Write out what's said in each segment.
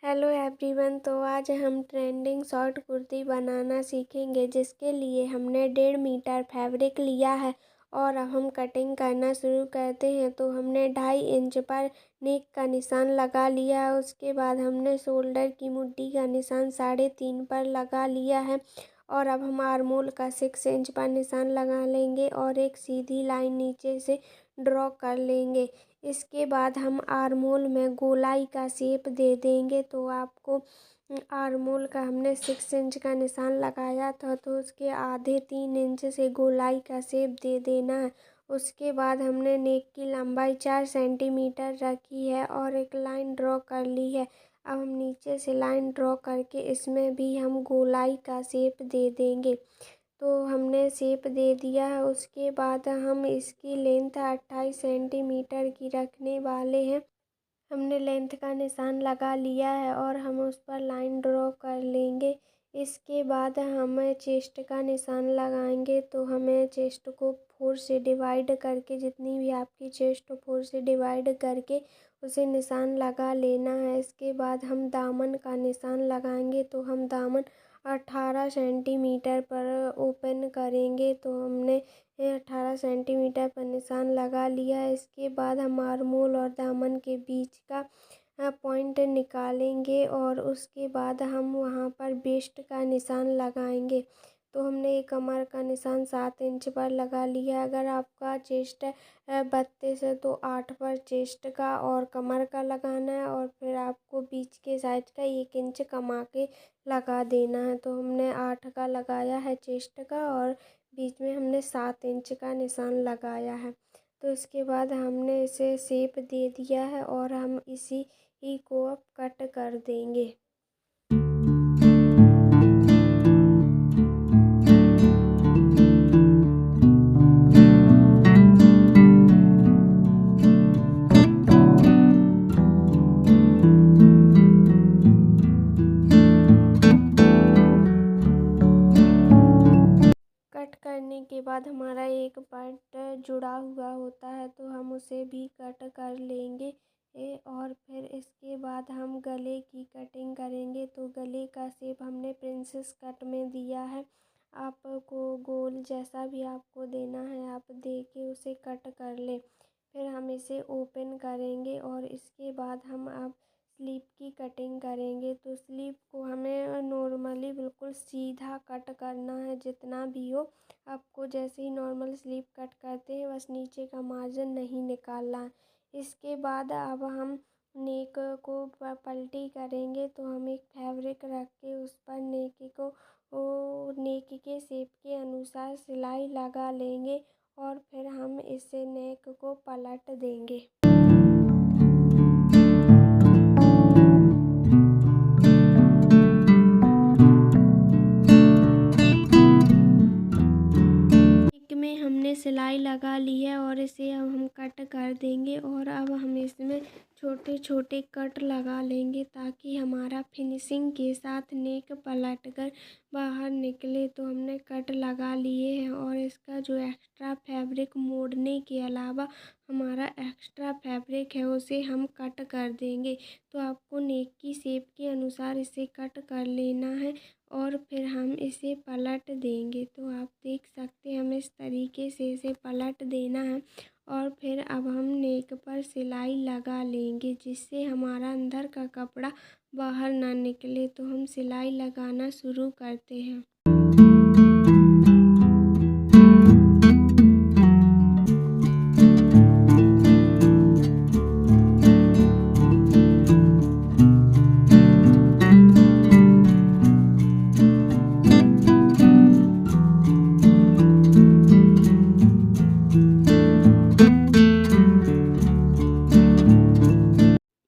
Hello everyone. तो आज हम ट्रेंडिंग शॉर्ट कुर्ती बनाना सीखेंगे, जिसके लिए हमने 1.5 मीटर फैब्रिक लिया है और अब हम कटिंग करना शुरू करते हैं। तो हमने 2.5 इंच पर नेक का निशान लगा लिया है। उसके बाद हमने शोल्डर की मुट्ठी का निशान 3.5 पर लगा लिया है और अब हम आर्मोल का 6 इंच पर निशान लगा लेंगे और एक सीधी लाइन नीचे से ड्रॉ कर लेंगे। इसके बाद हम आर्मोल में गोलाई का शेप दे देंगे। तो आपको आर्मोल का हमने 6 इंच का निशान लगाया था, तो उसके आधे 3 इंच से गोलाई का शेप दे देना है। उसके बाद हमने नेक की लंबाई 4 सेंटीमीटर रखी है और एक लाइन ड्रॉ कर ली है। अब हम नीचे से लाइन ड्रॉ करके इसमें भी हम गोलाई का शेप दे देंगे। तो हमने शेप दे दिया है। उसके बाद हम इसकी लेंथ 28 सेंटीमीटर की रखने वाले हैं। हमने लेंथ का निशान लगा लिया है और हम उस पर लाइन ड्रॉ कर लेंगे। इसके बाद हम चेस्ट का निशान लगाएंगे। तो हमें चेस्ट को 4 से डिवाइड करके, जितनी भी आपकी चेस्ट 4 से डिवाइड करके उसे निशान लगा लेना है। इसके बाद हम दामन का निशान लगाएंगे। तो हम दामन 18 सेंटीमीटर पर ओपन करेंगे। तो हमने 18 सेंटीमीटर पर निशान लगा लिया है। इसके बाद हम आर्मोल और दामन के बीच का पॉइंट निकालेंगे और उसके बाद हम वहाँ पर वेस्ट का निशान लगाएंगे। तो हमने कमर का निशान 7 इंच पर लगा लिया। अगर आपका चेस्ट 32 है तो 8 पर चेस्ट का और कमर का लगाना है और फिर आपको बीच के साइड का 1 इंच कमा के लगा देना है। तो हमने 8 का लगाया है चेस्ट का और बीच में हमने 7 इंच का निशान लगाया है। तो इसके बाद हमने इसे शेप दे दिया है और हम इसी ही को अब कट कर देंगे। कट करने के बाद हमारा एक पार्ट जुड़ा हुआ होता है, तो हम उसे भी कट कर लेंगे। और फिर इसके बाद हम गले की कटिंग करेंगे। तो गले का शेप हमने प्रिंसेस कट में दिया है। आपको गोल जैसा भी आपको देना है आप दे के उसे कट कर ले। फिर हम इसे ओपन करेंगे और इसके बाद हम अब स्लीव की कटिंग करेंगे। तो स्लीव को हमें नॉर्मली बिल्कुल सीधा कट करना है, जितना भी हो। आपको जैसे ही नॉर्मल स्लीव कट करते हैं बस नीचे का मार्जिन नहीं निकालना है। इसके बाद अब हम नेक को पलटी करेंगे। तो हम एक फैब्रिक रख के उस पर नेक को नेक के शेप के अनुसार सिलाई लगा लेंगे और फिर हम इसे नेक को पलट देंगे। में हमने सिलाई लगा ली है और इसे अब हम कट कर देंगे और अब हम इसमें छोटे छोटे कट लगा लेंगे ताकि हमारा फिनिशिंग के साथ नेक पलट कर बाहर निकले। तो हमने कट लगा लिए हैं और इसका जो एक्स्ट्रा फैब्रिक मोड़ने के अलावा हमारा एक्स्ट्रा फैब्रिक है उसे हम कट कर देंगे। तो आपको नेक की शेप के अनुसार इसे कट कर लेना है और फिर हम इसे पलट देंगे। तो आप देख सकते हैं हमें इस तरीके से इसे पलट देना है और फिर अब हम नेक पर सिलाई लगा लेंगे, जिससे हमारा अंदर का कपड़ा बाहर ना निकले। तो हम सिलाई लगाना शुरू करते हैं।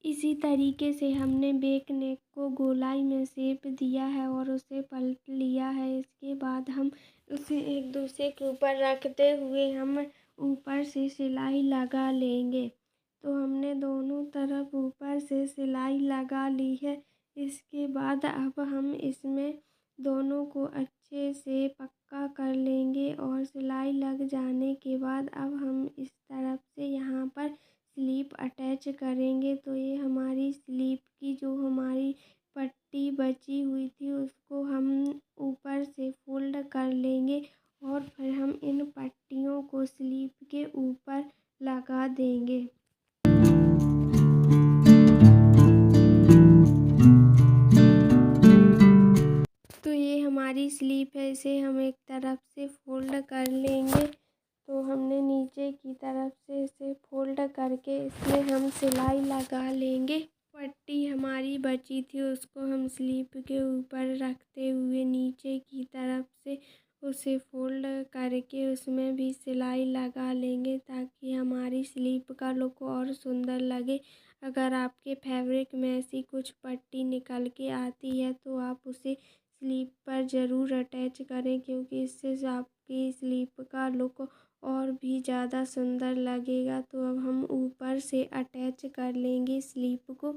इसी तरीके से हमने बैक नेक को गोलाई में शेप दिया है और उसे पलट लिया है। इसके बाद हम उसे एक दूसरे के ऊपर रखते हुए हम ऊपर से सिलाई लगा लेंगे। तो हमने दोनों तरफ ऊपर से सिलाई लगा ली है। इसके बाद अब हम इसमें दोनों को अच्छे से पक्का कर लेंगे और सिलाई लग जाने के बाद अब हम इस तरफ से यहाँ पर स्लीप अटैच करेंगे। तो ये हमारी स्लीप की जो हमारी पट्टी बची हुई थी उसको हम ऊपर से फोल्ड कर लेंगे और फिर हम इन पट्टियों को स्लीप के ऊपर लगा देंगे। तो ये हमारी स्लीप है, इसे हम एक तरफ से फोल्ड कर लेंगे। तो हमने नीचे की तरफ से इसे फोल्ड करके इसमें हम सिलाई लगा लेंगे। पट्टी हमारी बची थी उसको हम स्लीप के ऊपर रखते हुए नीचे की तरफ से उसे फोल्ड करके उसमें भी सिलाई लगा लेंगे ताकि हमारी स्लीप का लुक और सुंदर लगे। अगर आपके फैब्रिक में ऐसी कुछ पट्टी निकल के आती है तो आप उसे स्लीप पर ज़रूर अटैच करें, क्योंकि इससे आपकी स्लीप का लुक और भी ज़्यादा सुंदर लगेगा। तो अब हम ऊपर से अटैच कर लेंगे स्लीप को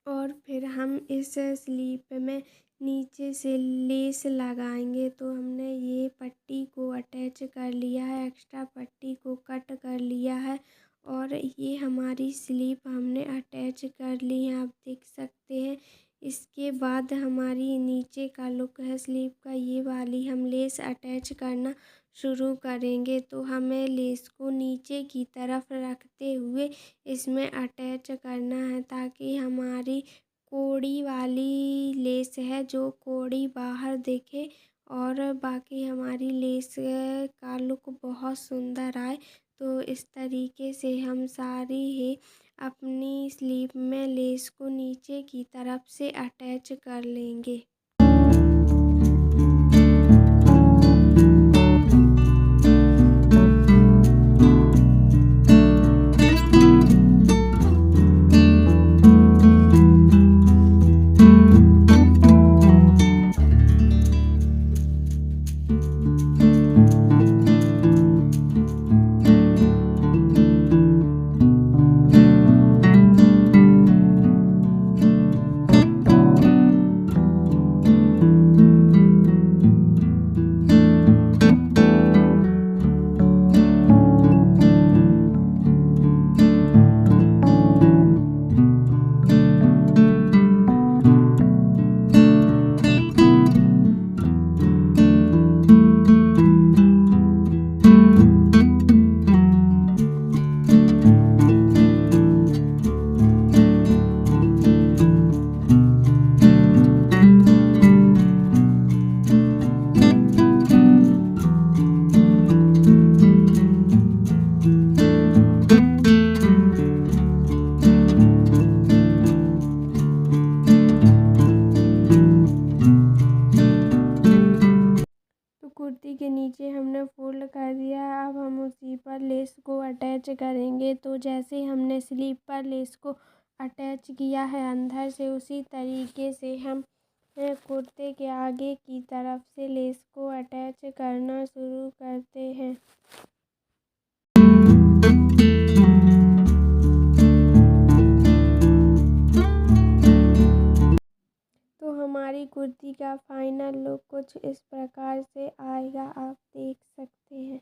और फिर हम इस स्लीप में नीचे से लेस लगाएंगे। तो हमने ये पट्टी को अटैच कर लिया है, एक्स्ट्रा पट्टी को कट कर लिया है और ये हमारी स्लीप हमने अटैच कर ली है, आप देख सकते हैं। इसके बाद हमारी नीचे का लुक है स्लीप का, ये वाली हम लेस अटैच करना शुरू करेंगे। तो हमें लेस को नीचे की तरफ रखते हुए इसमें अटैच करना है ताकि हमारी कोड़ी वाली लेस है जो कोड़ी बाहर दिखे और बाकी हमारी लेस का लुक बहुत सुंदर आए। तो इस तरीके से हम सारी ही अपनी स्लीव में लेस को नीचे की तरफ से अटैच कर लेंगे। कुर्ती के नीचे हमने फोल्ड कर दिया है, अब हम उसी पर लेस को अटैच करेंगे। तो जैसे हमने स्लीव पर लेस को अटैच किया है अंदर से, उसी तरीके से हम कुर्ते के आगे की तरफ से लेस को अटैच करना शुरू करते हैं। तो हमारी कुर्ती का फाइनल लुक कुछ इस प्रकार से आएगा, आप देख सकते हैं।